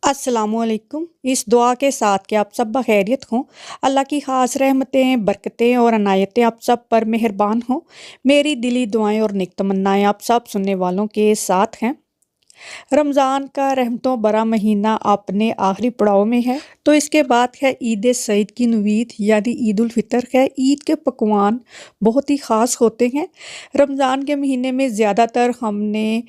अस्सलामुअलैकुम। इस दुआ के साथ कि आप सब बखैरियत हों, अल्लाह की ख़ास रहमतें, बरकतें और अनायतें आप सब पर मेहरबान हों। मेरी दिली दुआएं और नेक तमन्नाएं आप सब सुनने वालों के साथ हैं। रमज़ान का रहमतों भरा महीना अपने आखिरी पड़ाव में है, तो इसके बाद है ईद सईद की नवीद यानी ईद उल फितर है। ईद के पकवान बहुत ही ख़ास होते हैं। रमज़ान के महीने में ज़्यादातर हमने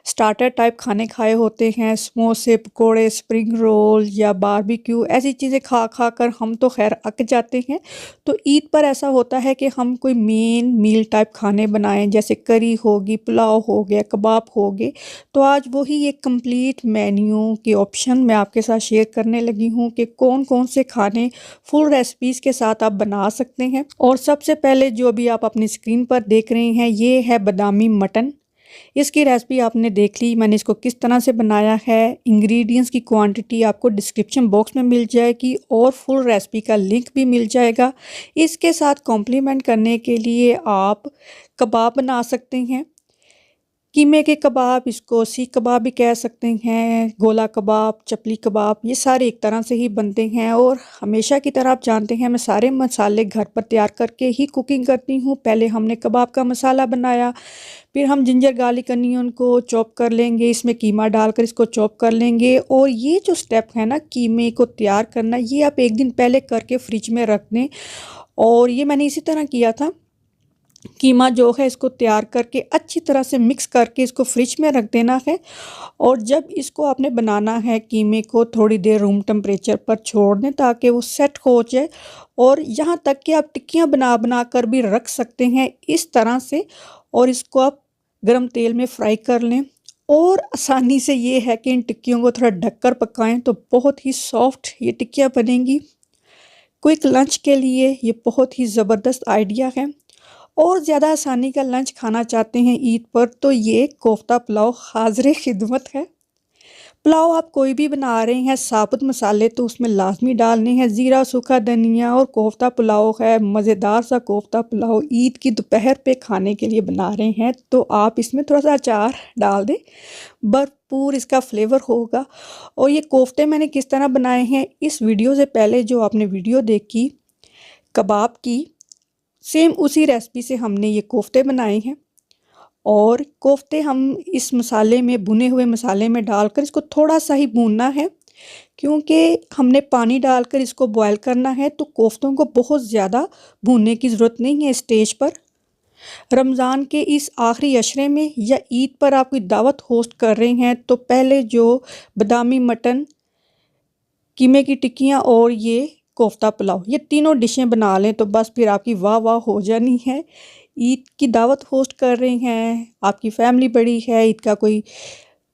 स्टार्टर टाइप खाने खाए होते हैं, समोसे, पकोड़े, स्प्रिंग रोल या बारबेक्यू, ऐसी चीज़ें खा खा कर हम तो खैर अक जाते हैं। तो ईद पर ऐसा होता है कि हम कोई मेन मील टाइप खाने बनाएं, जैसे करी होगी, पुलाव हो गया, कबाब हो गए। तो आज वही एक कंप्लीट मेन्यू के ऑप्शन मैं आपके साथ शेयर करने लगी हूँ कि कौन कौन से खाने फुल रेसिपीज़ के साथ आप बना सकते हैं। और सबसे पहले जो भी आप अपनी स्क्रीन पर देख रहे हैं, ये है बादामी मटन। इसकी रेसिपी आपने देख ली, मैंने इसको किस तरह से बनाया है। इंग्रेडिएंट्स की क्वांटिटी आपको डिस्क्रिप्शन बॉक्स में मिल जाएगी और फुल रेसिपी का लिंक भी मिल जाएगा। इसके साथ कॉम्प्लीमेंट करने के लिए आप कबाब बना सकते हैं, कीमे के कबाब, इसको सीख कबाब भी कह सकते हैं, गोला कबाब, चपली कबाब, ये सारे एक तरह से ही बनते हैं। और हमेशा की तरह आप जानते हैं मैं सारे मसाले घर पर तैयार करके ही कुकिंग करती हूँ। पहले हमने कबाब का मसाला बनाया, फिर हम जिंजर गार्लिक अनियन को चॉप कर लेंगे, इसमें कीमा डालकर इसको चॉप कर लेंगे। और ये जो स्टेप है ना कीमे को तैयार करना, ये आप एक दिन पहले करके फ्रिज में रख दें। और ये मैंने इसी तरह किया था। कीमा जो है इसको तैयार करके अच्छी तरह से मिक्स करके इसको फ्रिज में रख देना है। और जब इसको आपने बनाना है, कीमे को थोड़ी देर रूम टेम्परेचर पर छोड़ दें ताकि वो सेट हो जाए। और यहाँ तक कि आप टिक्कियाँ बना बना कर भी रख सकते हैं इस तरह से, और इसको आप गरम तेल में फ्राई कर लें। और आसानी से ये है कि इन टिक्कियों को थोड़ा ढककर पकाएं तो बहुत ही सॉफ्ट ये टिक्कियाँ बनेंगी। क्विक लंच के लिए ये बहुत ही ज़बरदस्त आइडिया है। और ज़्यादा आसानी का लंच खाना चाहते हैं ईद पर, तो ये कोफ्ता पुलाव हाज़िर खिदमत है। पुलाव आप कोई भी बना रहे हैं, साबुत मसाले तो उसमें लाजमी डालने हैं, ज़ीरा, सूखा धनिया। और कोफ्ता पुलाव है मज़ेदार सा कोफ्ता पुलाव, ईद की दोपहर पे खाने के लिए बना रहे हैं तो आप इसमें थोड़ा सा अचार डाल दें, भरपूर इसका फ्लेवर होगा। और ये कोफ्ते मैंने किस तरह बनाए हैं, इस वीडियो से पहले जो आपने वीडियो देखी कबाब की, सेम उसी रेसिपी से हमने ये कोफ्ते बनाए हैं। और कोफ्ते हम इस मसाले में, भुने हुए मसाले में डालकर इसको थोड़ा सा ही भूनना है, क्योंकि हमने पानी डालकर इसको बॉयल करना है। तो कोफ्तों को बहुत ज़्यादा भूनने की ज़रूरत नहीं है स्टेज पर। रमज़ान के इस आखिरी अशरे में या ईद पर आप कोई दावत होस्ट कर रहे हैं, तो पहले जो बादामी मटन, कीमे की टिक्कियाँ और ये कोफ्ता पुलाव, ये तीनों डिशें बना लें तो बस फिर आपकी वाह वाह हो जानी है। ईद की दावत होस्ट कर रहे हैं, आपकी फैमिली बड़ी है, ईद का कोई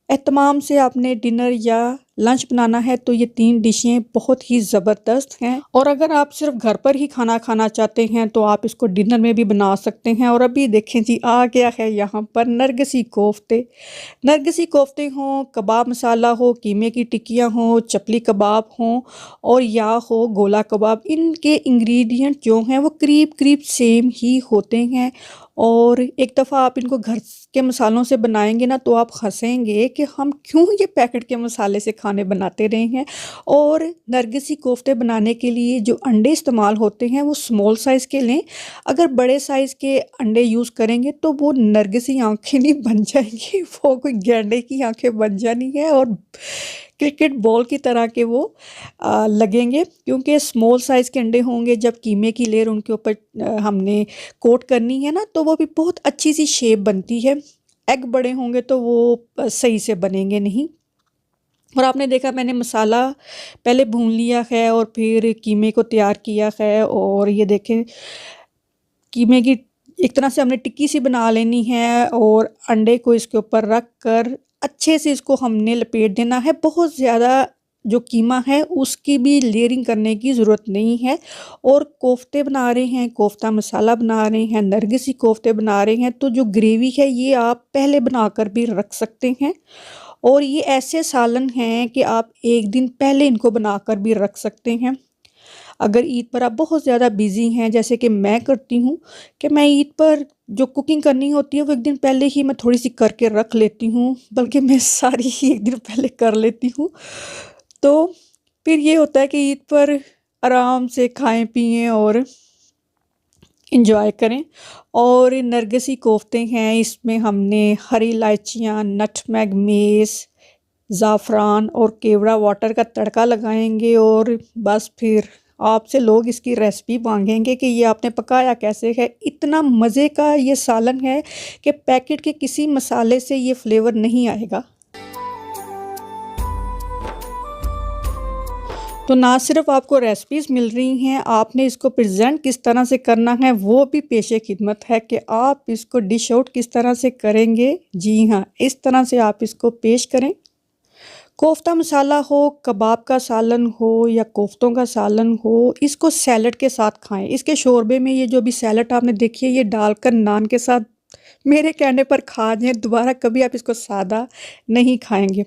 एहतमाम से आपने डिनर या लंच बनाना है, तो ये तीन डिशें बहुत ही ज़बरदस्त हैं। और अगर आप सिर्फ घर पर ही खाना खाना चाहते हैं तो आप इसको डिनर में भी बना सकते हैं। और अभी देखें जी, आ गया है यहाँ पर नरगिसी कोफ्ते। नरगिसी कोफ्ते हों, कबाब मसाला हो, कीमे की टिक्कियाँ हों, चपली कबाब हों और या हो गोला कबाब, इनके इंग्रेडिएंट जो हैं वो करीब करीब सेम ही होते हैं। और एक दफ़ा आप इनको घर के मसालों से बनाएंगे ना तो आप हंसेंगे कि हम क्यों ये पैकेट के मसाले से खाने बनाते रहे हैं। और नरगिसी कोफ्ते बनाने के लिए जो अंडे इस्तेमाल होते हैं वो स्मॉल साइज़ के लें। अगर बड़े साइज़ के अंडे यूज़ करेंगे तो वो नरगिसी आँखें नहीं बन जाएंगी, वो कोई गैंडे की आँखें बन जानी है और क्रिकेट बॉल की तरह के वो लगेंगे। क्योंकि स्मॉल साइज़ के अंडे होंगे, जब कीमे की लेयर उनके ऊपर हमने कोट करनी है ना, तो वो भी बहुत अच्छी सी शेप बनती है। एग बड़े होंगे तो वो सही से बनेंगे नहीं। और आपने देखा मैंने मसाला पहले भून लिया है और फिर कीमे को तैयार किया है। और ये देखें, कीमे की एक तरह से हमने टिक्की सी बना लेनी है और अंडे को इसके ऊपर रख कर अच्छे से इसको हमने लपेट देना है। बहुत ज़्यादा जो कीमा है उसकी भी लेयरिंग करने की ज़रूरत नहीं है। और कोफ्ते बना रहे हैं, कोफ्ता मसाला बना रहे हैं, नरगिसी कोफ्ते बना रहे हैं, तो जो ग्रेवी है ये आप पहले बनाकर भी रख सकते हैं। और ये ऐसे सालन हैं कि आप एक दिन पहले इनको बनाकर भी रख सकते हैं। अगर ईद पर आप बहुत ज़्यादा बिज़ी हैं, जैसे कि मैं करती हूँ, कि मैं ईद पर जो कुकिंग करनी होती है वो एक दिन पहले ही मैं थोड़ी सी करके रख लेती हूँ, बल्कि मैं सारी ही एक दिन पहले कर लेती हूँ। तो फिर ये होता है कि ईद पर आराम से खाएं पिएं और इंजॉय करें। और नरगिसी कोफ्ते हैं, इसमें हमने हरी इलायचियाँ, नटमेग, मेस, ज़ाफ़रान और केवड़ा वाटर का तड़का लगाएंगे। और बस फिर आपसे लोग इसकी रेसिपी मांगेंगे कि ये आपने पकाया कैसे है। इतना मज़े का ये सालन है कि पैकेट के किसी मसाले से ये फ्लेवर नहीं आएगा। तो ना सिर्फ आपको रेसिपीज़ मिल रही हैं, आपने इसको प्रेजेंट किस तरह से करना है वो भी पेशे खिदमत है कि आप इसको डिश आउट किस तरह से करेंगे। जी हाँ, इस तरह से आप इसको पेश करें। कोफ्ता मसाला हो, कबाब का सालन हो या कोफ्तों का सालन हो, इसको सैलड के साथ खाएं। इसके शोरबे में ये जो भी सैलड आपने देखी है, ये डालकर नान के साथ मेरे कहने पर खा जाएं। दोबारा कभी आप इसको सादा नहीं खाएंगे।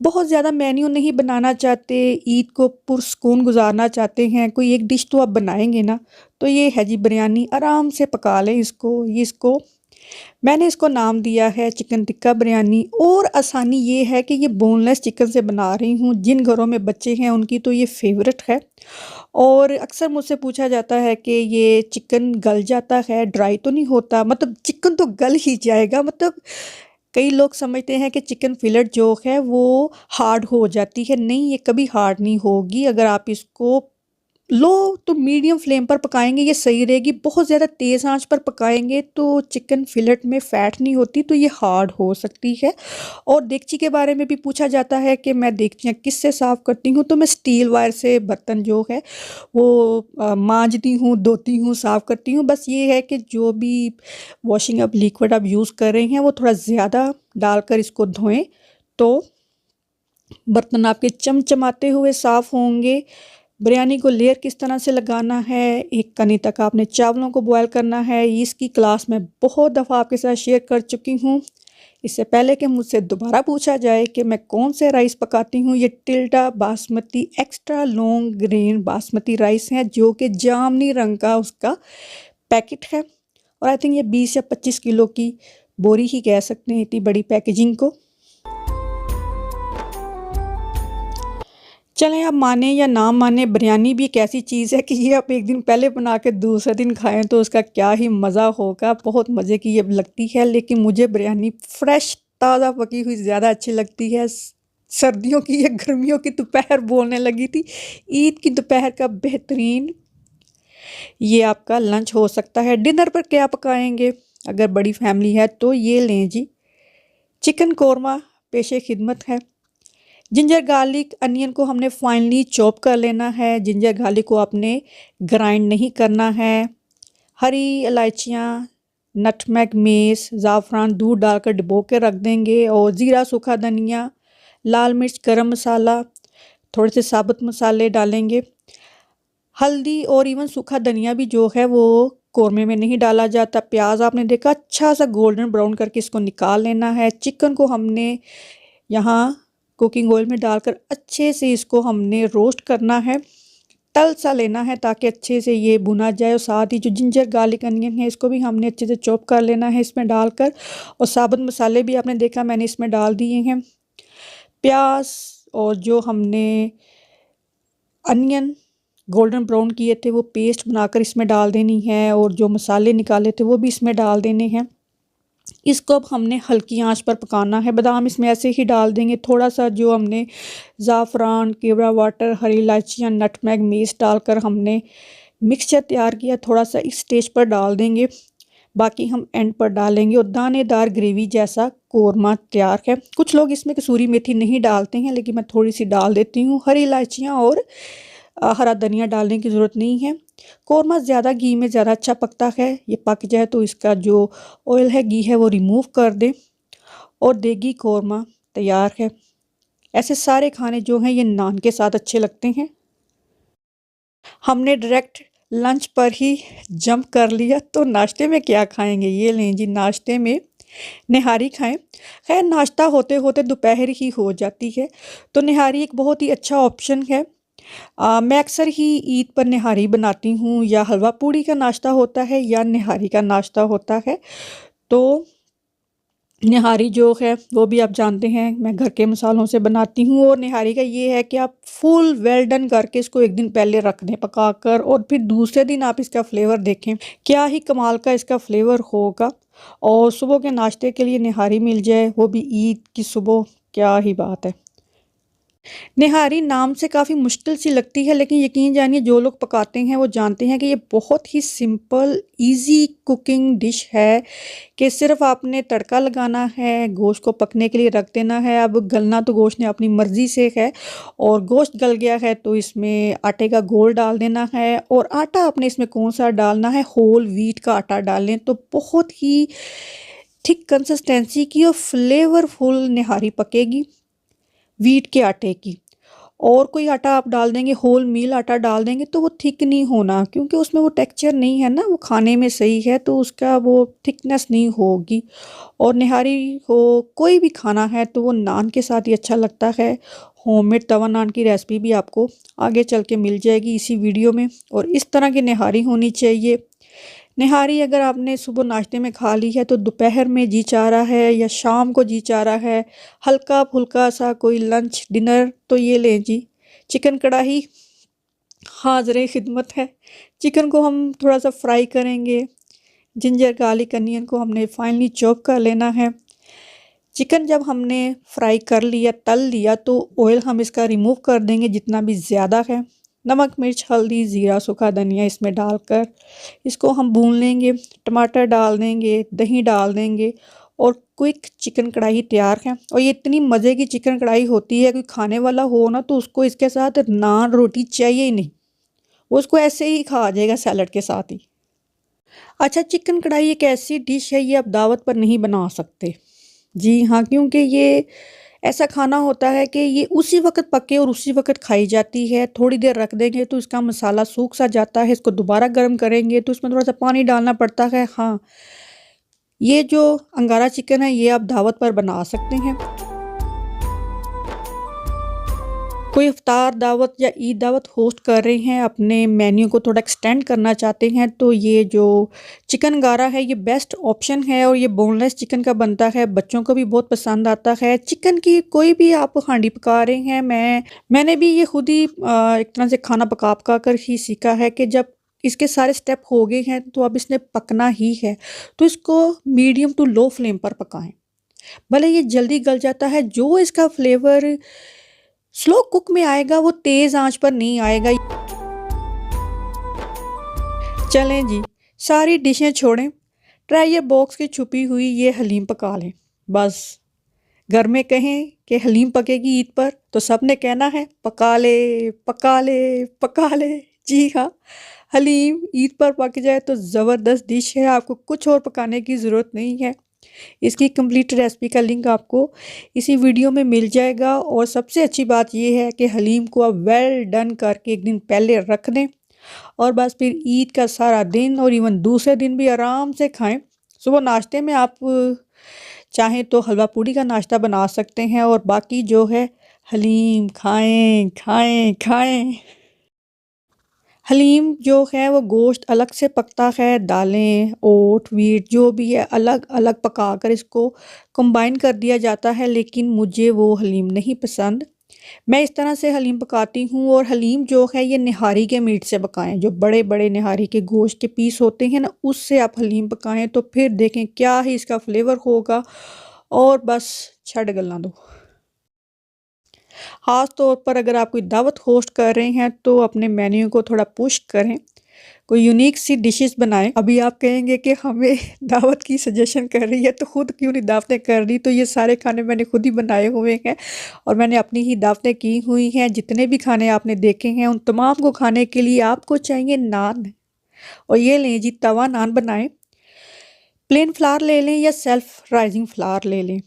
बहुत ज़्यादा मेन्यू नहीं बनाना चाहते, ईद को पुरस्कून गुजारना चाहते हैं, कोई एक डिश तो आप बनाएंगे ना। तो ये है जी बिरयानी, आराम से पका लें इसको मैंने इसको नाम दिया है चिकन टिक्का बिरयानी। और आसानी ये है कि ये बोनलेस चिकन से बना रही हूँ। जिन घरों में बच्चे हैं उनकी तो ये फेवरेट है। और अक्सर मुझसे पूछा जाता है कि ये चिकन गल जाता है, ड्राई तो नहीं होता? मतलब चिकन तो गल ही जाएगा। मतलब कई लोग समझते हैं कि चिकन फिलेट जो है वो हार्ड हो जाती है। नहीं, ये कभी हार्ड नहीं होगी। अगर आप इसको लो तो मीडियम फ्लेम पर पकाएंगे ये सही रहेगी। बहुत ज़्यादा तेज़ आंच पर पकाएंगे तो चिकन फिलेट में फ़ैट नहीं होती, तो ये हार्ड हो सकती है। और देगची के बारे में भी पूछा जाता है कि मैं देगचियाँ किससे साफ़ करती हूँ, तो मैं स्टील वायर से बर्तन जो है वो मांजती हूँ, धोती हूँ, साफ़ करती हूँ। बस ये है कि जो भी वॉशिंग अब लिक्विड आप यूज़ कर रहे हैं वो थोड़ा ज़्यादा डालकर इसको धोएं, तो बर्तन आपके चमचमाते हुए साफ़ होंगे। बिरयानी को लेयर किस तरह से लगाना है, एक कनी तक आपने चावलों को बॉयल करना है, इसकी क्लास मैं बहुत दफ़ा आपके साथ शेयर कर चुकी हूँ। इससे पहले कि मुझसे दोबारा पूछा जाए कि मैं कौन से राइस पकाती हूँ, ये tilde basmati extra long grain basmati rice है, जो कि जामनी रंग का उसका पैकेट है। और आई थिंक ये 20 या 25 किलो की बोरी ही कह सकते हैं इतनी बड़ी पैकेजिंग को। चलें, आप माने या ना माने, बिरयानी भी एक ऐसी चीज़ है कि ये आप एक दिन पहले बना के दूसरे दिन खाएं तो उसका क्या ही मज़ा होगा। बहुत मज़े की ये लगती है। लेकिन मुझे बिरयानी फ्रेश ताज़ा पकी हुई ज़्यादा अच्छी लगती है। सर्दियों की या गर्मियों की दोपहर बोलने लगी थी, ईद की दोपहर का बेहतरीन ये आपका लंच हो सकता है। डिनर पर क्या पकाएंगे अगर बड़ी फैमिली है तो ये लें जी, चिकन कोरमा पेशे खिदमत है। जिंजर गार्लिक अनियन को हमने फाइनली चॉप कर लेना है। जिंजर गार्लिक को आपने ग्राइंड नहीं करना है। हरी इलायचियाँ, नटमेग, मेस, ज़ाफ़रान दूध डालकर डुबो के रख देंगे। और ज़ीरा, सूखा धनिया, लाल मिर्च, गरम मसाला, थोड़े से साबुत मसाले डालेंगे। हल्दी और इवन सूखा धनिया भी जो है वो कौरमे में नहीं डाला जाता। प्याज आपने देखा अच्छा सा गोल्डन ब्राउन करके इसको निकाल लेना है। चिकन को हमने यहाँ कुकिंग ऑयल में डालकर अच्छे से इसको हमने रोस्ट करना है, तल सा लेना है ताकि अच्छे से ये भुना जाए। और साथ ही जो जिंजर गार्लिक अनियन है इसको भी हमने अच्छे से चॉप कर लेना है इसमें डालकर। और साबुत मसाले भी आपने देखा मैंने इसमें डाल दिए हैं। प्याज और जो हमने अनियन गोल्डन ब्राउन किए थे वो पेस्ट बनाकर इसमें डाल देनी है। और जो मसाले निकाले थे वो भी इसमें डाल देने हैं। इसको अब हमने हल्की आंच पर पकाना है। बादाम इसमें ऐसे ही डाल देंगे। थोड़ा सा जो हमने ज़ाफ़रान, केवड़ा वाटर, हरी इलायचियाँ, नटमेग, मेस डालकर हमने मिक्सचर तैयार किया, थोड़ा सा इस स्टेज पर डाल देंगे। बाकी हम एंड पर डालेंगे। और दानेदार ग्रेवी जैसा कोरमा तैयार है। कुछ लोग इसमें कसूरी मेथी नहीं डालते हैं, लेकिन मैं थोड़ी सी डाल देती हूँ। हरी इलायचियाँ और हरा धनिया डालने की ज़रूरत नहीं है। कौरमा ज़्यादा घी में ज़्यादा अच्छा पकता है। ये पक जाए तो इसका जो ऑयल है, घी है, वो रिमूव कर दें और देगी कौरमा तैयार है। ऐसे सारे खाने जो हैं ये नान के साथ अच्छे लगते हैं। हमने डायरेक्ट लंच पर ही जंप कर लिया, तो नाश्ते में क्या खाएंगे? ये लें जी, नाश्ते में निहारी खाएं। खैर नाश्ता होते होते दोपहर ही हो जाती है, तो निहारी एक बहुत ही अच्छा ऑप्शन है। मैं अक्सर ही ईद पर निहारी बनाती हूँ। या हलवा पूड़ी का नाश्ता होता है या निहारी का नाश्ता होता है। तो निहारी जो है वो भी आप जानते हैं मैं घर के मसालों से बनाती हूँ। और निहारी का ये है कि आप फुल वेल डन करके इसको एक दिन पहले रख दें पकाकर, और फिर दूसरे दिन आप इसका फ्लेवर देखें, क्या ही कमाल का इसका फ्लेवर होगा। और सुबह के नाश्ते के लिए निहारी मिल जाए, वो भी ईद की सुबह, क्या ही बात है। निहारी नाम से काफ़ी मुश्किल सी लगती है, लेकिन यकीन जानिए जो लोग पकाते हैं वो जानते हैं कि ये बहुत ही सिंपल इजी कुकिंग डिश है, कि सिर्फ आपने तड़का लगाना है, गोश्त को पकने के लिए रख देना है। अब गलना तो गोश्त ने अपनी मर्ज़ी से है, और गोश्त गल गया है तो इसमें आटे का घोल डाल देना है। और आटा आपने इसमें कौन सा डालना है, होल व्हीट का आटा डालें तो बहुत ही थिक कंसिस्टेंसी की और फ्लेवरफुल निहारी पकेगी व्हीट के आटे की। और कोई आटा आप डाल देंगे, होल मील आटा डाल देंगे तो वो थिक नहीं होना, क्योंकि उसमें वो टेक्सचर नहीं है ना, वो खाने में सही है तो उसका वो थिकनेस नहीं होगी। और निहारी हो कोई भी खाना है तो वो नान के साथ ही अच्छा लगता है। होममेड तवा नान की रेसिपी भी आपको आगे चल के मिल जाएगी इसी वीडियो में। और इस तरह की निहारी होनी चाहिए। निहारी अगर आपने सुबह नाश्ते में खा ली है तो दोपहर में जी चाह रहा है या शाम को जी चाह रहा है हल्का फुल्का सा कोई लंच डिनर, तो ये लें जी, चिकन कढ़ाई हाज़िर खिदमत है। चिकन को हम थोड़ा सा फ्राई करेंगे, जिंजर गार्लिक अनियन को हमने फाइनली चॉप कर लेना है। चिकन जब हमने फ्राई कर लिया, तल लिया, तो ऑयल हम इसका रिमूव कर देंगे जितना भी ज़्यादा है। नमक मिर्च हल्दी ज़ीरा सूखा धनिया इसमें डालकर इसको हम भून लेंगे। टमाटर डाल देंगे, दही डाल देंगे, और क्विक चिकन कढ़ाई तैयार है। और ये इतनी मज़े की चिकन कढ़ाई होती है, कोई खाने वाला हो ना तो उसको इसके साथ नान रोटी चाहिए ही नहीं, वो उसको ऐसे ही खा जाएगा सैलड के साथ ही। अच्छा, चिकन कढ़ाई एक ऐसी डिश है, ये आप दावत पर नहीं बना सकते। जी हाँ, क्योंकि ये ऐसा खाना होता है कि ये उसी वक़्त पके और उसी वक़्त खाई जाती है। थोड़ी देर रख देंगे तो इसका मसाला सूख सा जाता है, इसको दोबारा गर्म करेंगे तो इसमें थोड़ा-सा पानी डालना पड़ता है। हाँ, ये जो अंगारा चिकन है ये आप दावत पर बना सकते हैं। कोई इफ्तार दावत या ईद दावत होस्ट कर रहे हैं, अपने मेन्यू को थोड़ा एक्सटेंड करना चाहते हैं, तो ये जो चिकन गारा है ये बेस्ट ऑप्शन है। और ये बोनलेस चिकन का बनता है, बच्चों को भी बहुत पसंद आता है। चिकन की कोई भी आप हांडी पका रहे हैं, मैंने भी ये खुद ही एक तरह से खाना पका पका कर ही सीखा है कि जब इसके सारे स्टेप हो गए हैं तो अब इसने पकना ही है, तो इसको मीडियम टू लो फ्लेम पर पकाएं। भले ये जल्दी गल जाता है, जो इसका फ्लेवर स्लो कुक में आएगा वो तेज़ आंच पर नहीं आएगा। चलें जी, सारी डिशें छोड़ें, ट्राई बॉक्स की छुपी हुई ये हलीम पका लें। बस घर में कहें कि हलीम पकेगी ईद पर तो सब ने कहना है पका ले पका ले पका ले। जी हाँ, हलीम ईद पर पक जाए तो ज़बरदस्त डिश है, आपको कुछ और पकाने की ज़रूरत नहीं है। इसकी कंप्लीट रेसिपी का लिंक आपको इसी वीडियो में मिल जाएगा। और सबसे अच्छी बात यह है कि हलीम को आप वेल डन करके एक दिन पहले रख दें, और बस फिर ईद का सारा दिन और इवन दूसरे दिन भी आराम से खाएं। सुबह नाश्ते में आप चाहें तो हलवा पूड़ी का नाश्ता बना सकते हैं, और बाकी जो है हलीम खाएं खाएं खाएं। हलीम जो है वो गोश्त अलग से पकता है, दालें ओट वीट जो भी है अलग अलग पका कर इसको कंबाइन कर दिया जाता है, लेकिन मुझे वो हलीम नहीं पसंद। मैं इस तरह से हलीम पकाती हूँ। और हलीम जो है ये निहारी के मीट से पकाएं, जो बड़े बड़े निहारी के गोश्त के पीस होते हैं ना, उससे आप हलीम पकाएं तो फिर देखें क्या ही इसका फ्लेवर होगा। और बस छड़ गला दो। ख़ास तौर पर अगर आप कोई दावत होस्ट कर रहे हैं तो अपने मेन्यू को थोड़ा पुश करें, कोई यूनिक सी डिशेस बनाएं। अभी आप कहेंगे कि हमें दावत की सजेशन कर रही है तो खुद क्यों नहीं दावतें कर रही, तो ये सारे खाने मैंने खुद ही बनाए हुए हैं और मैंने अपनी ही दावतें की हुई हैं। जितने भी खाने आपने देखे हैं उन तमाम को खाने के लिए आपको चाहिए नान, और ये लें जी तवा नान बनाएं। प्लेन फ्लावर ले लें या सेल्फ राइजिंग फ्लावर ले लें।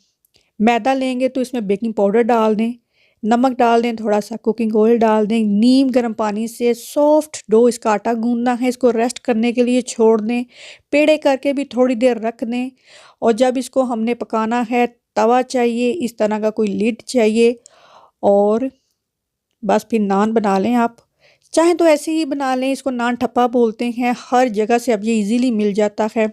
मैदा लेंगे तो इसमें बेकिंग पाउडर डाल दें, नमक डाल दें, थोड़ा सा कुकिंग ऑयल डाल दें, नीम गर्म पानी से सॉफ्ट डो इसका आटा गूंदना है, इसको रेस्ट करने के लिए छोड़ दें। पेड़े करके भी थोड़ी देर रख दें। और जब इसको हमने पकाना है, तवा चाहिए, इस तरह का कोई लिड चाहिए, और बस फिर नान बना लें आप। चाहे तो ऐसे ही बना लें, इसको नान ठप्पा बोलते हैं, हर जगह से अब ये इजीली मिल जाता है।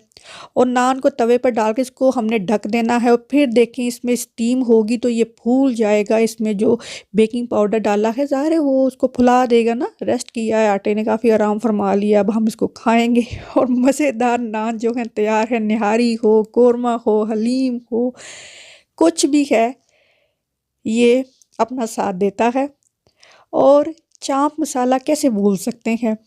और नान को तवे पर डाल के इसको हमने ढक देना है और फिर देखें इसमें स्टीम होगी तो ये फूल जाएगा। इसमें जो बेकिंग पाउडर डाला है ज़ाहिर है वो उसको फुला देगा ना, रेस्ट किया है आटे ने, काफ़ी आराम फरमा लिया। अब हम इसको खाएंगे और मज़ेदार नान जो है तैयार है। निहारी हो, कोरमा हो, हलीम हो, कुछ भी है, ये अपना साथ देता है। और चाप मसाला कैसे भूल सकते हैं,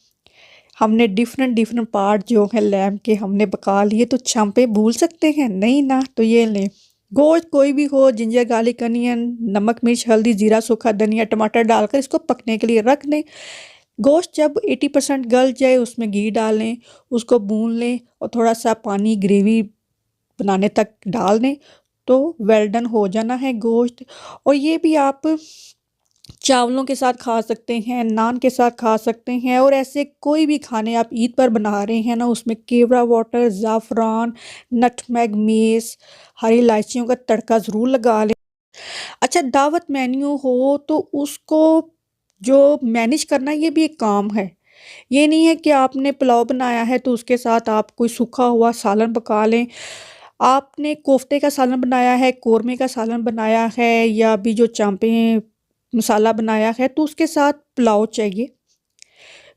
हमने डिफरेंट डिफरेंट पार्ट जो है लैम्प के हमने पका लिए, तो चांपे भूल सकते हैं नहीं ना। तो ये लें, गोश्त कोई भी हो, जिंजर गार्लिक अनियन, नमक मिर्च हल्दी जीरा सूखा धनिया टमाटर डालकर इसको पकने के लिए रख दें। गोश्त जब 80% गल जाए उसमें घी डालें, उसको भून लें और थोड़ा सा पानी ग्रेवी बनाने तक डाल दें तो वेल डन हो जाना है गोश्त। और ये भी आप चावलों के साथ खा सकते हैं, नान के साथ खा सकते हैं। और ऐसे कोई भी खाने आप ईद पर बना रहे हैं ना, उसमें केवड़ा वाटर, ज़ाफ़रान, नटमेग, मेस, हरी इलायचियों का तड़का ज़रूर लगा लें। अच्छा, दावत मेन्यू हो तो उसको जो मैनेज करना ये भी एक काम है। ये नहीं है कि आपने पुलाव बनाया है तो उसके साथ आप कोई सूखा हुआ सालन पका लें। आपने कोफ्ते का सालन बनाया है, कोरमे का सालन बनाया है, या अभी जो चांपे मसाला बनाया है, तो उसके साथ पुलाव चाहिए।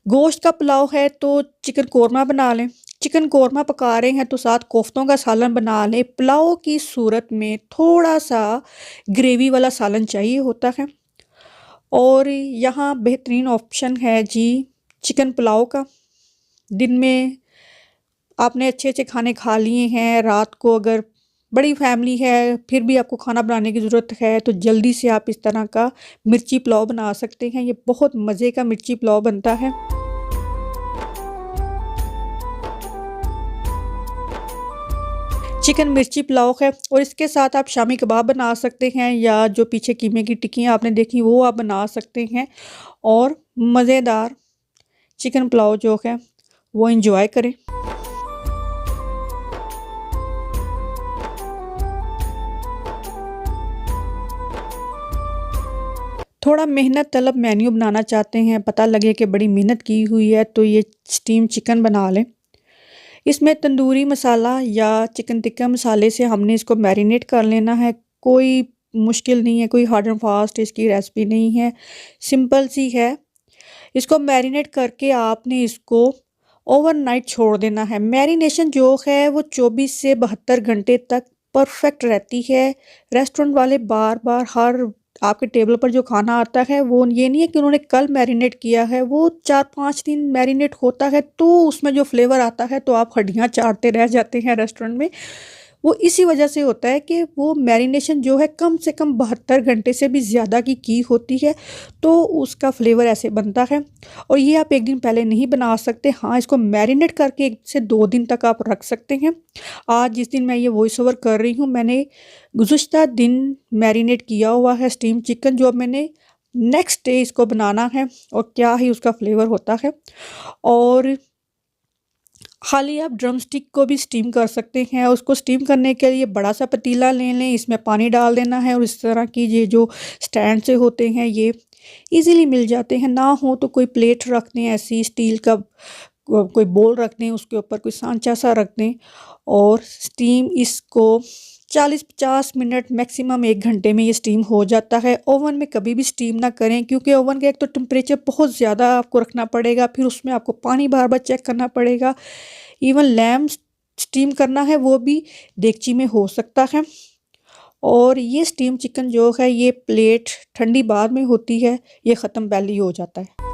गोश्त का पुलाव है तो चिकन कोरमा बना लें। चिकन कोरमा पका रहे हैं तो साथ कोफ्तों का सालन बना लें। पुलाव की सूरत में थोड़ा सा ग्रेवी वाला सालन चाहिए होता है। और यहाँ बेहतरीन ऑप्शन है जी चिकन पुलाव का। दिन में आपने अच्छे अच्छे खाने खा लिए हैं, रात को अगर बड़ी फैमिली है फिर भी आपको खाना बनाने की ज़रूरत है तो जल्दी से आप इस तरह का मिर्ची पुलाव बना सकते हैं। ये बहुत मज़े का मिर्ची पुलाव बनता है। चिकन मिर्ची पुलाव है और इसके साथ आप शामी कबाब बना सकते हैं, या जो पीछे कीमे की टिक्कियाँ आपने देखी वो आप बना सकते हैं। और मज़ेदार चिकन पुलाव जो है वो इंजॉय करें। थोड़ा मेहनत तलब मेन्यू बनाना चाहते हैं, पता लगे कि बड़ी मेहनत की हुई है, तो ये स्टीम चिकन बना लें। इसमें तंदूरी मसाला या चिकन टिक्का मसाले से हमने इसको मैरिनेट कर लेना है। कोई मुश्किल नहीं है, कोई हार्ड एंड फास्ट इसकी रेसिपी नहीं है, सिंपल सी है। इसको मैरिनेट करके आपने इसको ओवरनाइट छोड़ देना है। मैरिनेशन जो है वो 24 से 72 घंटे तक परफेक्ट रहती है। रेस्टोरेंट वाले बार बार हर आपके टेबल पर जो खाना आता है वो ये नहीं है कि उन्होंने कल मैरिनेट किया है, वो 4-5 दिन मैरिनेट होता है तो उसमें जो फ्लेवर आता है तो आप हड्डियाँ चाटते रह जाते हैं रेस्टोरेंट में। वो इसी वजह से होता है कि वो मैरिनेशन जो है कम से कम 72 घंटे से भी ज़्यादा की होती है, तो उसका फ्लेवर ऐसे बनता है। और ये आप एक दिन पहले नहीं बना सकते। हाँ, इसको मैरिनेट करके 1 से 2 दिन तक आप रख सकते हैं। आज जिस दिन मैं ये वॉइस ओवर कर रही हूँ, मैंने गुज़िश्ता दिन मैरिनेट किया हुआ है स्टीम चिकन, जो अब मैंने नेक्स्ट डे इसको बनाना है और क्या ही उसका फ्लेवर होता है। और खाली आप ड्रम स्टिक को भी स्टीम कर सकते हैं। उसको स्टीम करने के लिए बड़ा सा पतीला ले लें, इसमें पानी डाल देना है और इस तरह की ये जो स्टैंड से होते हैं ये इजीली मिल जाते हैं। ना हो तो कोई प्लेट रख दें, ऐसी स्टील का कोई बोल रख दें, उसके ऊपर कोई सांचा सा रख दें और स्टीम इसको 40-50 मिनट मैक्सिमम 1 घंटे में ये स्टीम हो जाता है। ओवन में कभी भी स्टीम ना करें क्योंकि ओवन का एक तो टेम्परेचर बहुत ज़्यादा आपको रखना पड़ेगा, फिर उसमें आपको पानी बार बार चेक करना पड़ेगा। इवन लैम्ब स्टीम करना है वो भी देगची में हो सकता है। और ये स्टीम चिकन जो है ये प्लेट ठंडी बाद में होती है, ये ख़त्म पहले ही हो जाता है।